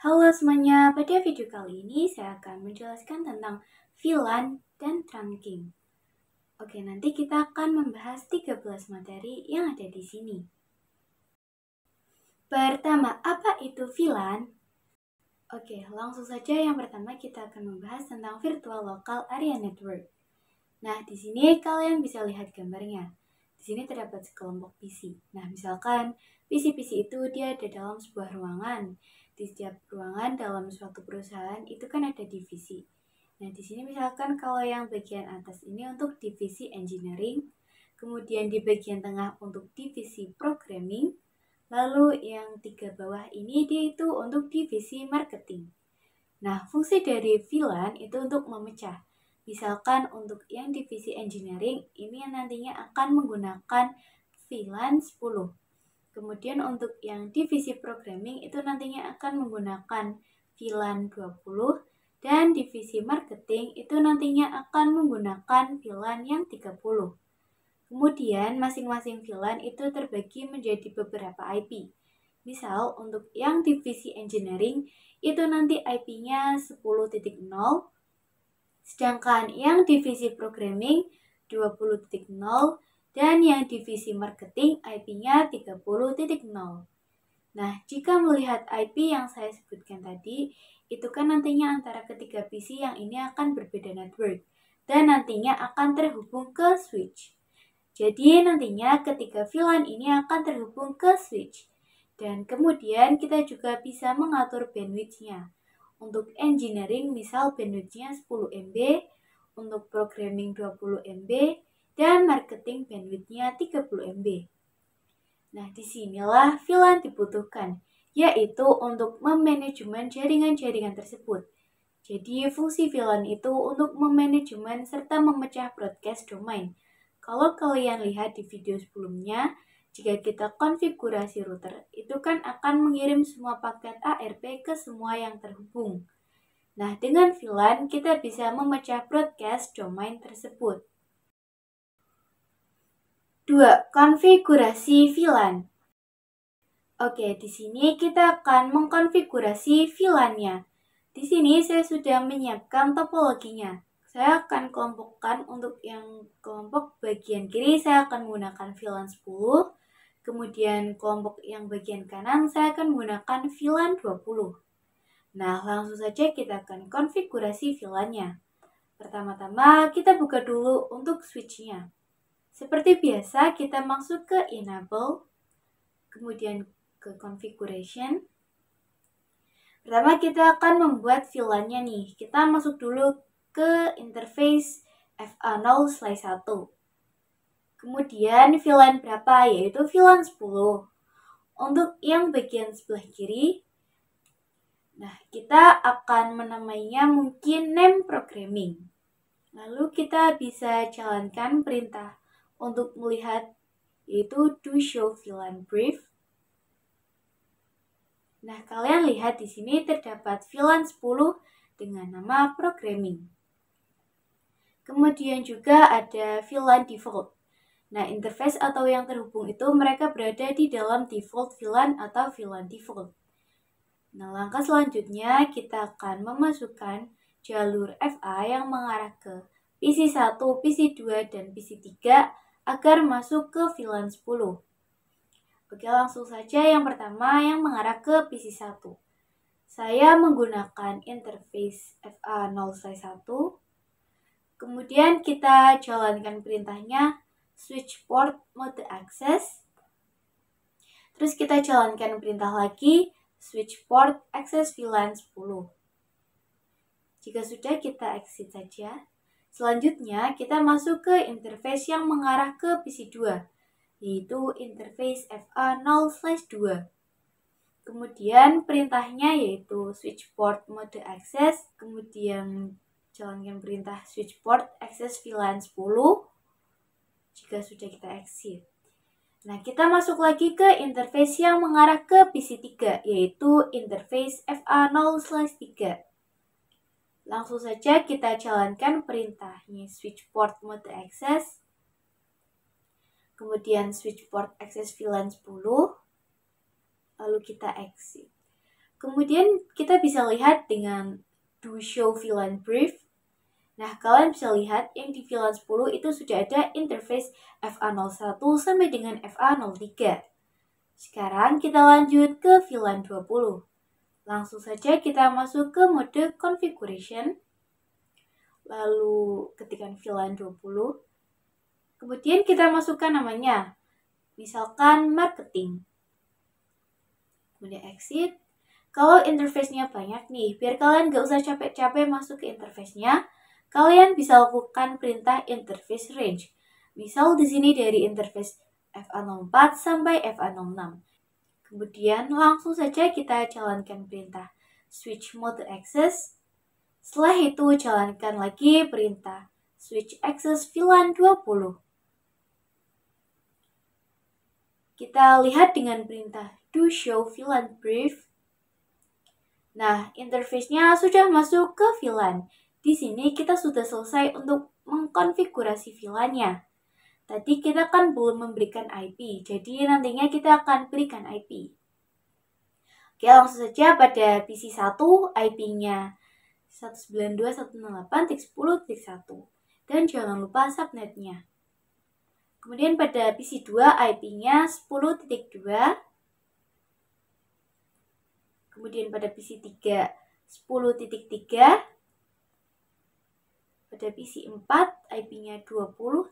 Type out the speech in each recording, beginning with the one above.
Halo semuanya, pada video kali ini saya akan menjelaskan tentang VLAN dan trunking. Oke, nanti kita akan membahas 13 materi yang ada di sini. Pertama, apa itu VLAN? Oke, langsung saja yang pertama kita akan membahas tentang Virtual Local Area Network. Nah, di sini kalian bisa lihat gambarnya. Di sini terdapat sekelompok PC. Nah, misalkan PC-PC itu dia ada dalam sebuah ruangan. Di setiap ruangan dalam suatu perusahaan itu kan ada divisi. Nah, di sini misalkan kalau yang bagian atas ini untuk divisi engineering, kemudian di bagian tengah untuk divisi programming, lalu yang 3 bawah ini dia itu untuk divisi marketing. Nah, fungsi dari VLAN itu untuk memecah. Misalkan untuk yang divisi engineering ini nantinya akan menggunakan VLAN 10. Kemudian untuk yang divisi programming itu nantinya akan menggunakan VLAN 20 dan divisi marketing itu nantinya akan menggunakan VLAN yang 30. Kemudian masing-masing VLAN itu terbagi menjadi beberapa IP. Misal untuk yang divisi engineering itu nanti IP-nya 10.0, sedangkan yang divisi programming 20.0, dan yang divisi marketing IP-nya 30.0. Nah, jika melihat IP yang saya sebutkan tadi, itu kan nantinya antara ketiga PC yang ini akan berbeda network, dan nantinya akan terhubung ke switch. Jadi nantinya ketiga VLAN ini akan terhubung ke switch. Dan kemudian kita juga bisa mengatur bandwidth-nya. Untuk engineering misal bandwidth-nya 10 MB, untuk programming 20 MB, dan marketing bandwidth-nya 30 MB. Nah, disinilah VLAN dibutuhkan, yaitu untuk memanajemen jaringan-jaringan tersebut. Jadi, fungsi VLAN itu untuk memanajemen serta memecah broadcast domain. Kalau kalian lihat di video sebelumnya, jika kita konfigurasi router, itu kan akan mengirim semua paket ARP ke semua yang terhubung. Nah, dengan VLAN kita bisa memecah broadcast domain tersebut. 2. Konfigurasi VLAN. Oke, di sini kita akan mengkonfigurasi VLAN-nya. Di sini saya sudah menyiapkan topologinya. Saya akan kelompokkan untuk yang kelompok bagian kiri saya akan menggunakan VLAN 10. Kemudian kelompok yang bagian kanan saya akan menggunakan VLAN 20. Nah, langsung saja kita akan konfigurasi VLAN-nya. Pertama-tama kita buka dulu untuk switch-nya. Seperti biasa kita masuk ke enable, kemudian ke configuration. Pertama kita akan membuat VLAN-nya nih. Kita masuk dulu ke interface FA0/1. Kemudian VLAN berapa? Yaitu VLAN 10. Untuk yang bagian sebelah kiri, nah kita akan menamainya mungkin name programming. Lalu kita bisa jalankan perintah untuk melihat yaitu do show VLAN brief. Nah, kalian lihat di sini terdapat VLAN 10 dengan nama programming. Kemudian juga ada VLAN default. Nah, interface atau yang terhubung itu mereka berada di dalam default VLAN atau VLAN default. Nah, langkah selanjutnya kita akan memasukkan jalur FA yang mengarah ke PC1, PC2, dan PC3 agar masuk ke VLAN 10. Oke, langsung saja yang pertama yang mengarah ke PC1. Saya menggunakan interface FA0/1. Kemudian kita jalankan perintahnya switch port mode access. Terus kita jalankan perintah lagi switch port access VLAN 10. Jika sudah, kita exit saja. Selanjutnya kita masuk ke interface yang mengarah ke PC2, yaitu interface FA0/2. Kemudian perintahnya yaitu switch port mode access, kemudian jalankan perintah switch port access VLAN 10. Jika sudah, kita exit. Nah, kita masuk lagi ke interface yang mengarah ke PC3, yaitu interface FA0/3. Langsung saja kita jalankan perintahnya switch port mode access, kemudian switch port access VLAN 10, lalu kita exit. Kemudian kita bisa lihat dengan do show VLAN brief. Nah, kalian bisa lihat yang di VLAN 10 itu sudah ada interface FA01 sampai dengan FA03. Sekarang kita lanjut ke VLAN 20. Langsung saja kita masuk ke mode configuration. Lalu ketikkan VLAN 20. Kemudian kita masukkan namanya. Misalkan marketing. Kemudian exit. Kalau interface-nya banyak nih, biar kalian gak usah capek-capek masuk ke interface-nya, kalian bisa lakukan perintah interface range. Misal di sini dari interface FA04 sampai FA06. Kemudian langsung saja kita jalankan perintah switch mode access. Setelah itu jalankan lagi perintah switch access VLAN 20. Kita lihat dengan perintah do show VLAN brief. Nah, interface-nya sudah masuk ke VLAN. Di sini kita sudah selesai untuk mengkonfigurasi VLAN-nya. Tadi kita kan belum memberikan IP, jadi nantinya kita akan berikan IP. Oke, langsung saja pada PC1 IP-nya 192.168.10.1 dan jangan lupa subnetnya. Kemudian pada PC2 IP-nya 10.2. Kemudian pada PC3 10.3. Pada PC4 IP-nya 20.1.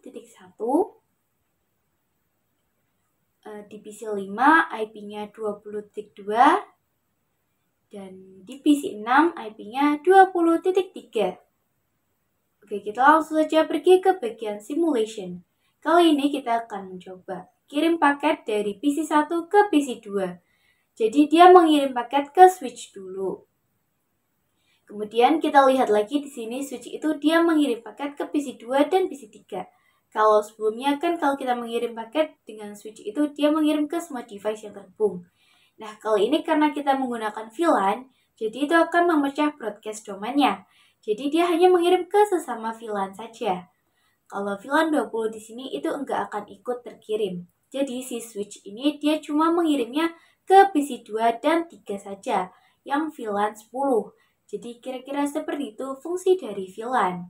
Di PC5 IP-nya 20.2. Dan di PC6 IP-nya 20.3. Oke, kita langsung saja pergi ke bagian simulation. Kali ini kita akan mencoba kirim paket dari PC1 ke PC2. Jadi dia mengirim paket ke switch dulu. Kemudian kita lihat lagi di sini switch itu dia mengirim paket ke PC2 dan PC3. Kalau sebelumnya kan kalau kita mengirim paket dengan switch itu dia mengirim ke semua device yang terhubung. Nah, kali ini karena kita menggunakan VLAN, jadi itu akan memecah broadcast domainnya. Jadi dia hanya mengirim ke sesama VLAN saja. Kalau VLAN 20 di sini itu enggak akan ikut terkirim. Jadi si switch ini dia cuma mengirimnya ke PC2 dan 3 saja, yang VLAN 10. Jadi kira-kira seperti itu fungsi dari VLAN.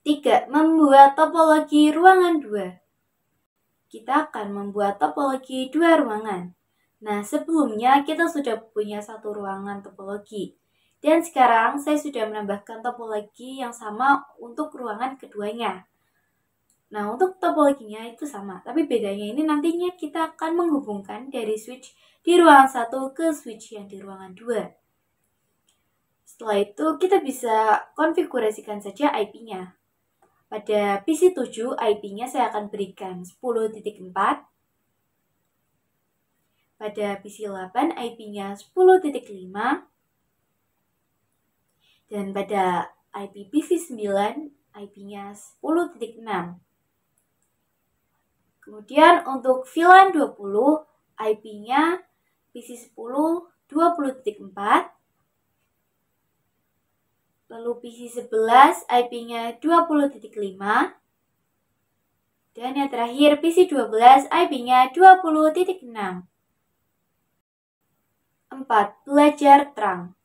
3. Membuat topologi ruangan 2. Kita akan membuat topologi 2 ruangan. Nah, sebelumnya kita sudah punya satu ruangan topologi. Dan sekarang saya sudah menambahkan topologi yang sama untuk ruangan keduanya. Nah, untuk topologinya itu sama, tapi bedanya ini nantinya kita akan menghubungkan dari switch di ruangan 1 ke switch yang di ruangan 2. Setelah itu kita bisa konfigurasikan saja IP-nya. Pada PC7 IP-nya saya akan berikan 10.4. Pada PC8 IP-nya 10.5. Dan pada IP PC9 IP-nya 10.6. Kemudian untuk VLAN 20 IP-nya PC10 20.4. Lalu PC11 IP-nya 20.5. Dan yang terakhir PC12 IP-nya 20.6. 4. Belajar trunk.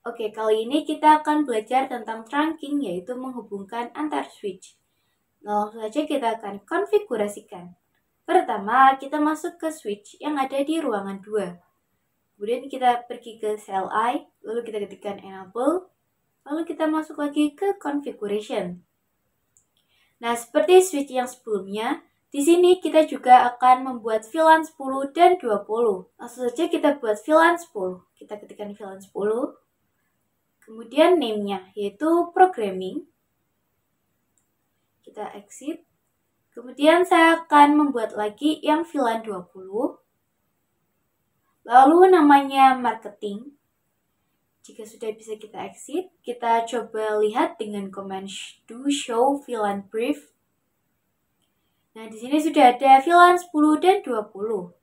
Oke, kali ini kita akan belajar tentang trunking, yaitu menghubungkan antar switch. Langsung saja kita akan konfigurasikan. Pertama, kita masuk ke switch yang ada di ruangan 2. Kemudian kita pergi ke CLI, lalu kita ketikkan enable. Lalu kita masuk lagi ke configuration. Nah, seperti switch yang sebelumnya, di sini kita juga akan membuat VLAN 10 dan 20. Langsung saja kita buat VLAN 10. Kita ketikkan VLAN 10. Kemudian name-nya yaitu programming. Kita exit. Kemudian saya akan membuat lagi yang VLAN 20. Lalu namanya marketing. Jika sudah bisa kita exit, kita coba lihat dengan command do show VLAN brief. Nah, di sini sudah ada VLAN 10 dan 20.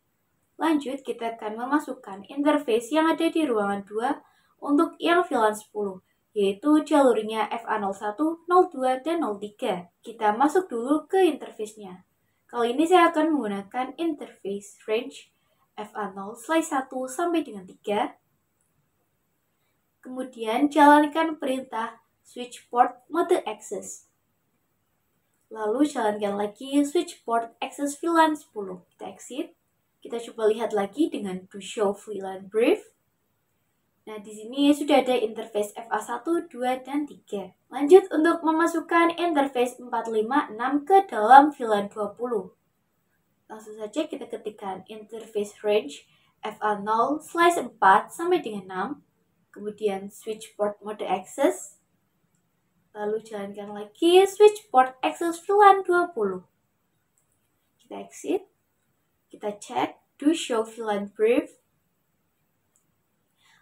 Lanjut, kita akan memasukkan interface yang ada di ruangan 2 untuk yang VLAN 10, yaitu jalurnya FA01, 02, dan 03. Kita masuk dulu ke interface-nya. Kali ini saya akan menggunakan interface range FA0/1 sampai dengan 3. Kemudian jalankan perintah switch port mode access. Lalu jalankan lagi switch port access VLAN 10. Kita exit. Kita coba lihat lagi dengan do show VLAN brief. Nah, di sini sudah ada interface FA1, 2, dan 3. Lanjut untuk memasukkan interface 4, 5, 6 ke dalam VLAN 20. Langsung saja kita ketikkan interface range FA0/4 sampai dengan 6. Kemudian switch port mode access. Lalu jalankan lagi switch port access VLAN 20. Kita exit. Kita cek do show VLAN brief.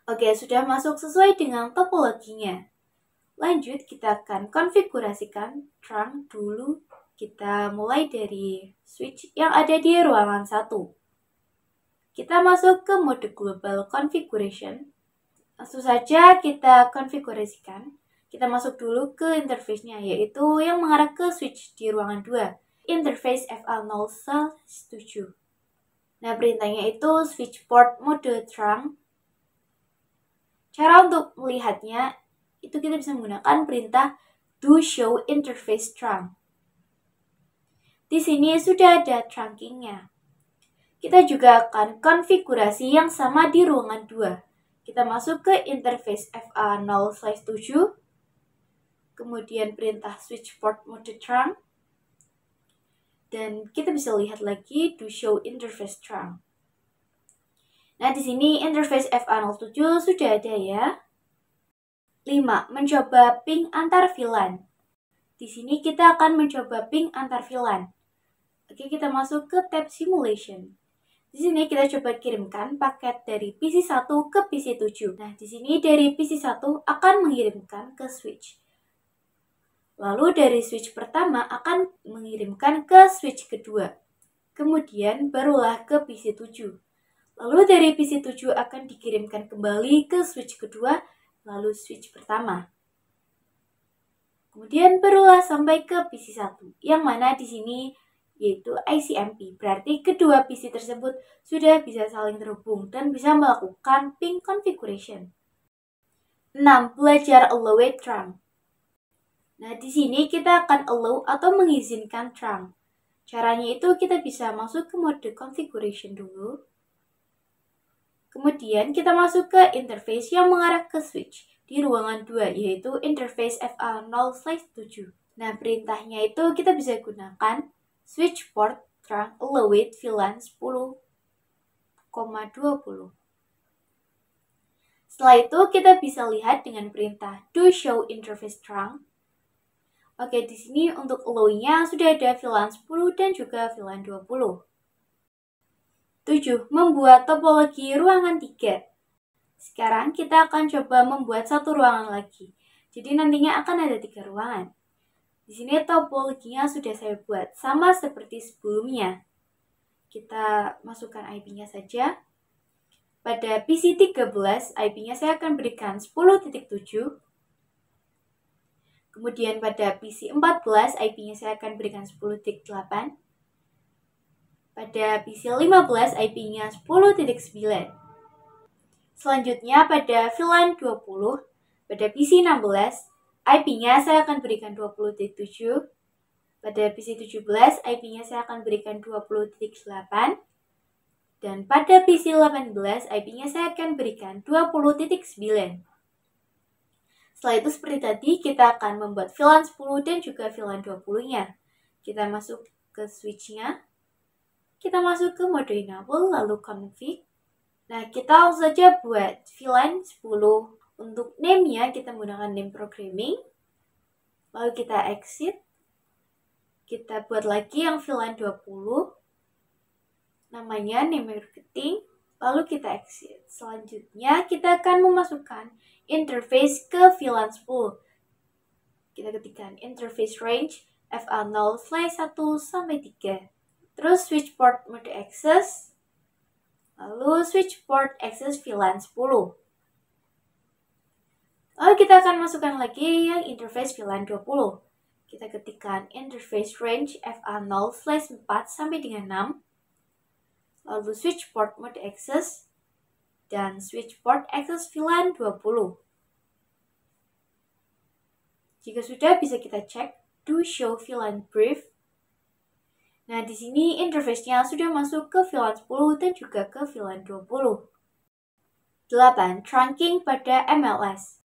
Oke, sudah masuk sesuai dengan topologinya. Lanjut, kita akan konfigurasikan trunk dulu. Kita mulai dari switch yang ada di ruangan 1. Kita masuk ke mode global configuration. Langsung saja kita konfigurasikan. Kita masuk dulu ke interface-nya, yaitu yang mengarah ke switch di ruangan 2. Interface FA0/7. Nah, perintahnya itu switch port mode trunk. Cara untuk melihatnya, itu kita bisa menggunakan perintah do show interface trunk. Di sini sudah ada trunkingnya. Kita juga akan konfigurasi yang sama di ruangan 2. Kita masuk ke interface FA0/7. Kemudian perintah switch port mode trunk. Dan kita bisa lihat lagi do show interface trunk. Nah, di sini interface FA07 sudah ada ya. 5. Mencoba ping antar VLAN. Di sini kita akan mencoba ping antar VLAN. Oke, kita masuk ke tab simulation. Di sini kita coba kirimkan paket dari PC1 ke PC7. Nah, di sini dari PC1 akan mengirimkan ke switch. Lalu dari switch pertama akan mengirimkan ke switch kedua. Kemudian barulah ke PC7. Lalu dari PC7 akan dikirimkan kembali ke switch kedua, lalu switch pertama. Kemudian barulah sampai ke PC1, yang mana di sini yaitu ICMP. Berarti kedua PC tersebut sudah bisa saling terhubung dan bisa melakukan ping configuration. 6. Belajar allow trunk. Nah, di sini kita akan allow atau mengizinkan trunk. Caranya itu kita bisa masuk ke mode configuration dulu. Kemudian kita masuk ke interface yang mengarah ke switch di ruangan 2, yaitu interface FA0/7. Nah, perintahnya itu kita bisa gunakan switch port trunk allow VLAN 10,20. Setelah itu kita bisa lihat dengan perintah do show interface trunk. Oke, di sini untuk allow-nya sudah ada VLAN 10 dan juga VLAN 20. 7. Membuat topologi ruangan 3. Sekarang kita akan coba membuat satu ruangan lagi. Jadi nantinya akan ada 3 ruangan. Di sini topologinya sudah saya buat sama seperti sebelumnya. Kita masukkan IP-nya saja. Pada PC 13, IP-nya saya akan berikan 10.7. Kemudian pada PC 14, IP-nya saya akan berikan 10.8. Pada PC 15, IP-nya 10.9. Selanjutnya pada VLAN 20, pada PC 16, IP-nya saya akan berikan 20.7. Pada PC 17, IP-nya saya akan berikan 20.8. Dan pada PC 18, IP-nya saya akan berikan 20.9. Setelah itu seperti tadi, kita akan membuat VLAN 10 dan juga VLAN 20-nya. Kita masuk ke switch-nya. Kita masuk ke mode enable, lalu config. Nah, kita langsung saja buat VLAN 10. Untuk name-nya, kita menggunakan name programming. Lalu kita exit. Kita buat lagi yang VLAN 20. Namanya name marketing. Lalu kita exit. Selanjutnya, kita akan memasukkan interface ke VLAN 10. Kita ketikkan interface range FA0/1 sampai 3. Terus switch port mode access. Lalu switch port access VLAN 10. Lalu kita akan masukkan lagi yang interface VLAN 20. Kita ketikkan interface range FA0/4 sampai dengan 6. Lalu switch port mode access dan switch port access VLAN 20. Jika sudah, bisa kita cek do show VLAN brief. Nah, di sini interface-nya sudah masuk ke VLAN 10 dan juga ke VLAN 20. 8. Trunking pada MLS.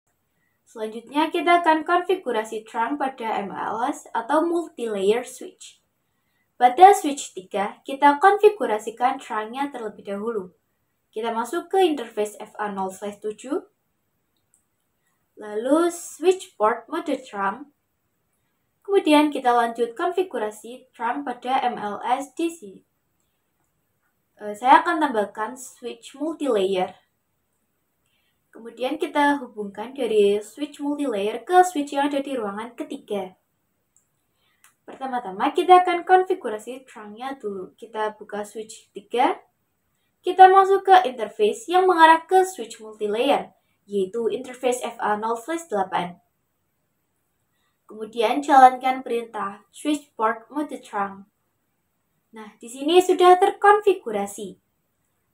Selanjutnya, kita akan konfigurasi trunk pada MLS atau multi-layer switch. Pada switch 3, kita konfigurasikan trunk-nya terlebih dahulu. Kita masuk ke interface FA0/7, lalu switch port mode trunk. Kemudian kita lanjut konfigurasi trunk pada MLS di sini. Saya akan tambahkan switch multi-layer. Kemudian kita hubungkan dari switch multi-layer ke switch yang ada di ruangan ketiga. Pertama-tama kita akan konfigurasi trunk-nya dulu. Kita buka switch 3. Kita masuk ke interface yang mengarah ke switch multi-layer, yaitu interface FA0/8. Kemudian jalankan perintah switch port mode trunk. Nah, di sini sudah terkonfigurasi.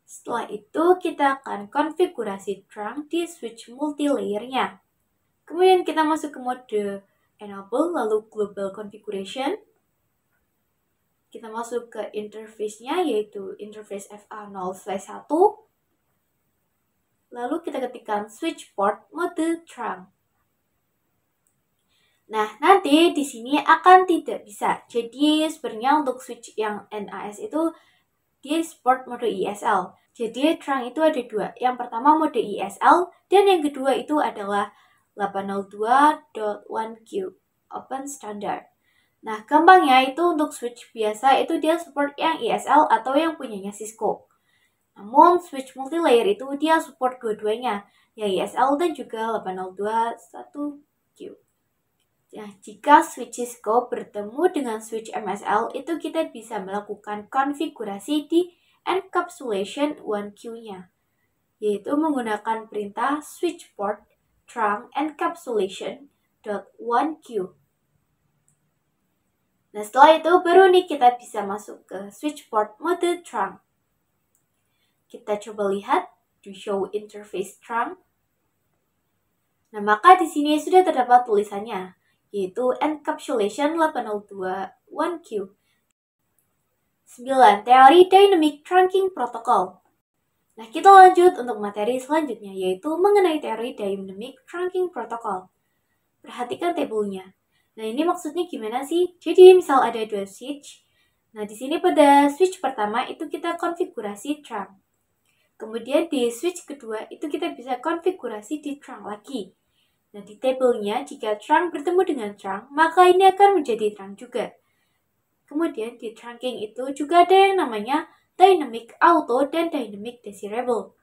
Setelah itu, kita akan konfigurasi trunk di switch multi-layer-nya. Kemudian kita masuk ke mode enable, lalu global configuration. Kita masuk ke interface-nya, yaitu interface FA0/1. Lalu kita ketikkan switch port mode trunk. Nah, nanti di sini akan tidak bisa. Jadi, sebenarnya untuk switch yang NAS itu dia support mode ISL. Jadi trunk itu ada dua. Yang pertama mode ISL dan yang kedua itu adalah 802.1q Open Standard. Nah, gampangnya itu untuk switch biasa itu dia support yang ISL atau yang punyanya Cisco. Namun switch multi-layer itu dia support dua-duanya, yang ISL dan juga 802.1q. Nah, jika switch Cisco bertemu dengan switch MSL, itu kita bisa melakukan konfigurasi di encapsulation 1Q-nya, yaitu menggunakan perintah switch port trunk encapsulation.1Q. Nah, setelah itu baru nih kita bisa masuk ke switch port mode trunk. Kita coba lihat to show interface trunk. Nah, maka di sini sudah terdapat tulisannya, yaitu encapsulation 802.1Q. 9. Teori Dynamic Trunking Protocol. Nah, kita lanjut untuk materi selanjutnya, yaitu mengenai teori Dynamic Trunking Protocol. Perhatikan tabelnya. Nah, ini maksudnya gimana sih? Jadi, misal ada dua switch. Nah, di sini pada switch pertama itu kita konfigurasi trunk. Kemudian di switch kedua itu kita bisa konfigurasi di trunk lagi. Nah, di tabelnya jika trunk bertemu dengan trunk, maka ini akan menjadi trunk juga. Kemudian di trunking itu juga ada yang namanya dynamic auto dan dynamic desirable.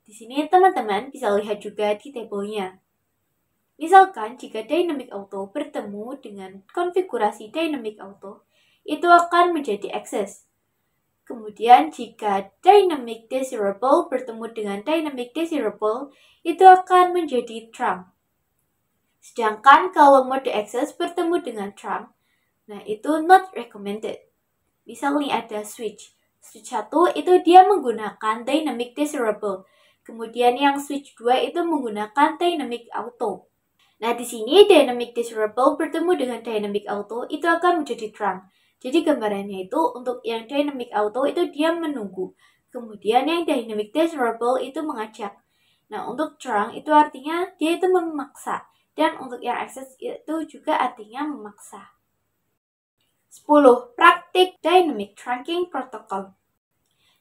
Di sini teman-teman bisa lihat juga di tabelnya. Misalkan jika dynamic auto bertemu dengan konfigurasi dynamic auto, itu akan menjadi access. Kemudian jika dynamic desirable bertemu dengan dynamic desirable, itu akan menjadi trunk. Sedangkan kalau mode access bertemu dengan trunk, nah itu not recommended. Misal nih ada switch. Switch 1 itu dia menggunakan dynamic desirable. Kemudian yang switch 2 itu menggunakan dynamic auto. Nah, di sini dynamic desirable bertemu dengan dynamic auto itu akan menjadi trunk. Jadi gambarannya itu untuk yang dynamic auto itu dia menunggu. Kemudian yang dynamic desirable itu mengajak. Nah, untuk trunk itu artinya dia itu memaksa. Dan untuk yang access itu juga artinya memaksa. 10. Praktik Dynamic Trunking Protocol.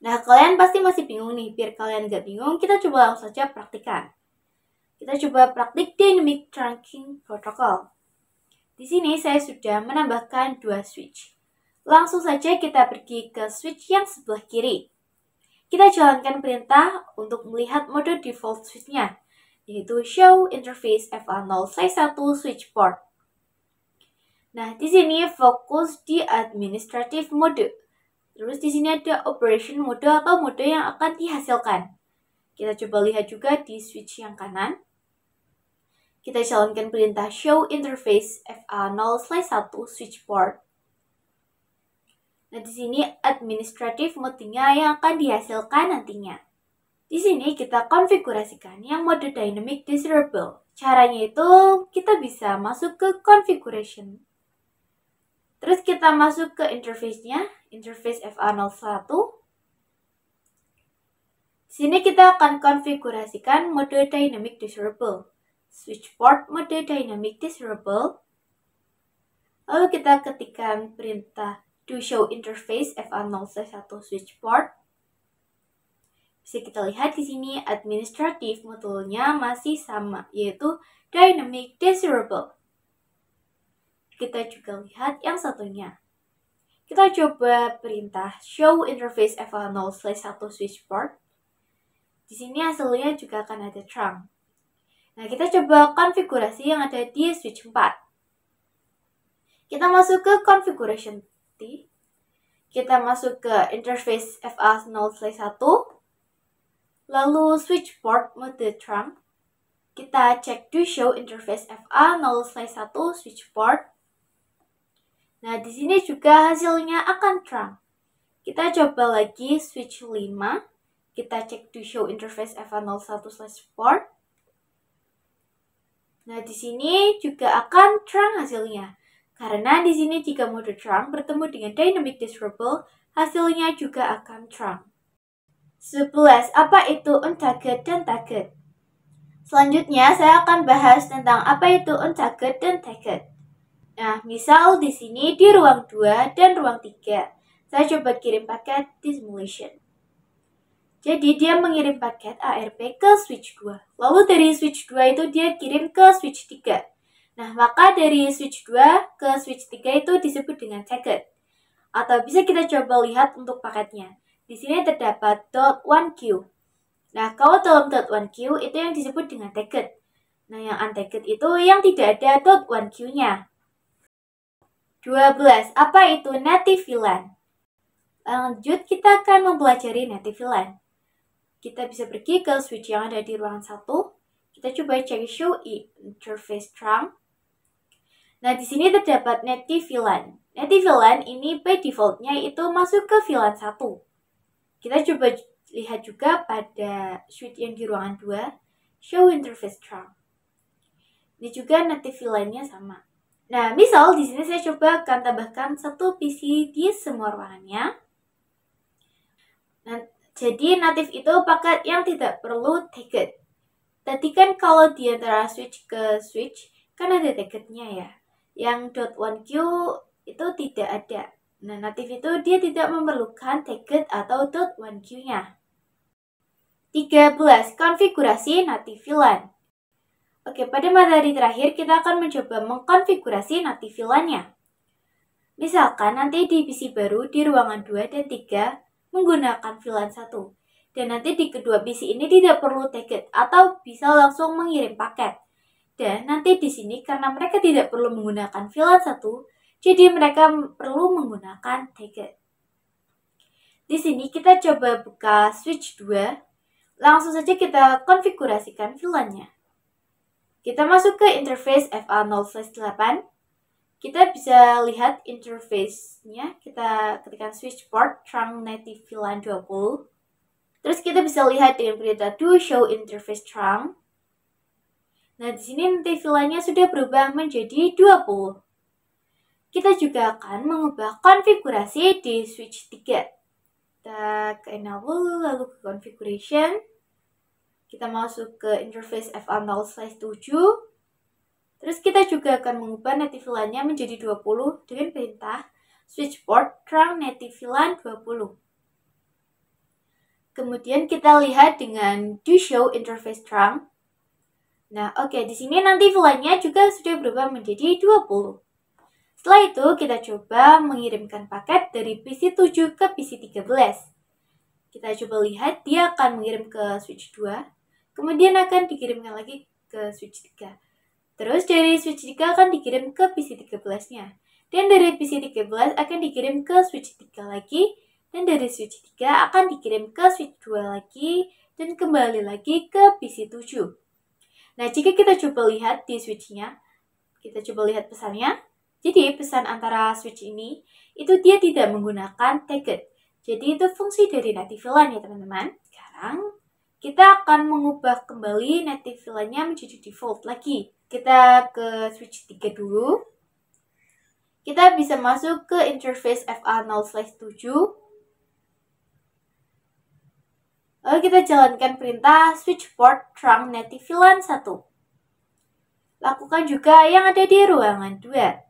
Nah, kalian pasti masih bingung nih. Biar kalian gak bingung, kita coba langsung saja praktikan. Kita coba praktik Dynamic Trunking Protocol. Di sini saya sudah menambahkan dua switch. Langsung saja kita pergi ke switch yang sebelah kiri. Kita jalankan perintah untuk melihat mode default switch-nya, yaitu show interface FA0/1 switch port. Nah, di sini fokus di administrative mode. Terus di sini ada operation mode atau mode yang akan dihasilkan. Kita coba lihat juga di switch yang kanan. Kita jalankan perintah show interface FA0/1 switch port. Nah, di sini administrative mode-nya yang akan dihasilkan nantinya. Di sini kita konfigurasikan yang mode Dynamic Desirable. Caranya itu kita bisa masuk ke Configuration. Terus kita masuk ke interface-nya, interface FA01. Di sini kita akan konfigurasikan mode Dynamic Desirable. Switch port mode Dynamic Desirable. Lalu kita ketikkan perintah do show interface FA01 switch port. Bisa kita lihat di sini administratif modulnya masih sama, yaitu Dynamic Desirable. Kita juga lihat yang satunya. Kita coba perintah show interface FA0/1 switch port. Di sini hasilnya juga akan ada trunk. Nah, kita coba konfigurasi yang ada di switch 4. Kita masuk ke configuration T. Kita masuk ke interface FA0/1. Lalu switch port mode trunk. Kita cek do show interface FA0/1 switch port. Nah, di sini juga hasilnya akan trunk. Kita coba lagi switch 5. Kita cek do show interface FA01 switch port. Nah, di sini juga akan trunk hasilnya. Karena di sini jika mode trunk bertemu dengan Dynamic Desirable, hasilnya juga akan trunk. 11. Apa itu untarget dan target? Selanjutnya, saya akan bahas tentang apa itu untarget dan target. Nah, misal di sini di ruang 2 dan ruang 3, saya coba kirim paket di simulation. Jadi dia mengirim paket ARP ke switch 2. Lalu dari switch 2 itu dia kirim ke switch 3. Nah, maka dari switch 2 ke switch 3 itu disebut dengan target. Atau bisa kita coba lihat untuk paketnya. Di sini terdapat .1Q. Nah, kalau dalam .1Q itu yang disebut dengan target. Nah, yang untarget itu yang tidak ada .1Q-nya. 12. Apa itu native VLAN? Lanjut, kita akan mempelajari native VLAN. Kita bisa pergi ke switch yang ada di ruangan 1. Kita coba cek show interface trunk. Nah, di sini terdapat native VLAN. Native VLAN ini by default-nya itu masuk ke VLAN 1. Kita coba lihat juga pada switch yang di ruangan 2, show interface trunk. Ini juga native VLAN-nya sama. Nah, misal di sini saya coba akan tambahkan satu PC di semua ruangannya. Nah, jadi native itu paket yang tidak perlu target. Tadi kan kalau di antara switch ke switch kan ada targetnya ya. Yang .1Q itu tidak ada. Nah, native itu dia tidak memerlukan target atau .1Q-nya. 13. Konfigurasi native VLAN. Oke, pada materi terakhir kita akan mencoba mengkonfigurasi native VLAN-nya. Misalkan nanti di PC baru di ruangan 2 dan 3 menggunakan VLAN 1. Dan nanti di kedua PC ini tidak perlu target atau bisa langsung mengirim paket. Dan nanti di sini karena mereka tidak perlu menggunakan VLAN 1, jadi mereka perlu menggunakan target. Di sini kita coba buka switch 2. Langsung saja kita konfigurasikan VLAN-nya. Kita masuk ke interface FA0/8. Kita bisa lihat interface-nya. Kita ketikkan switch port trunk native VLAN 20. Terus kita bisa lihat dengan perintah do show interface trunk. Nah, di sini native VLAN-nya sudah berubah menjadi 20. Kita juga akan mengubah konfigurasi di switch 3. Kita ke enable lalu ke configuration. Kita masuk ke interface FA0/7. Terus kita juga akan mengubah native VLAN-nya menjadi 20 dengan perintah switch port trunk native VLAN 20. Kemudian kita lihat dengan do show interface trunk. Nah, oke, di sini nanti VLAN-nya juga sudah berubah menjadi 20. Setelah itu kita coba mengirimkan paket dari PC 7 ke PC 13. Kita coba lihat dia akan mengirim ke switch 2. Kemudian akan dikirimkan lagi ke switch 3. Terus dari switch 3 akan dikirim ke PC 13-nya. Dan dari PC 13 akan dikirim ke switch 3 lagi. Dan dari switch 3 akan dikirim ke switch 2 lagi. Dan kembali lagi ke PC 7. Nah, jika kita coba lihat di switch-nya, kita coba lihat pesannya. Jadi pesan antara switch ini, itu dia tidak menggunakan target. Jadi itu fungsi dari native VLAN ya teman-teman. Sekarang kita akan mengubah kembali native VLAN-nya menjadi default lagi. Kita ke switch 3 dulu. Kita bisa masuk ke interface FA0/7. Lalu kita jalankan perintah switch port trunk native VLAN 1. Lakukan juga yang ada di ruangan 2.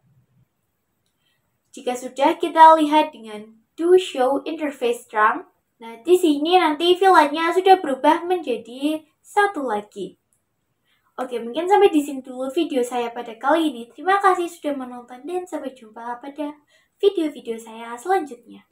Jika sudah, kita lihat dengan do show interface trunk. Nah, di sini nanti VLAN-nya sudah berubah menjadi 1 lagi. Oke, mungkin sampai di sini dulu video saya pada kali ini. Terima kasih sudah menonton dan sampai jumpa pada video-video saya selanjutnya.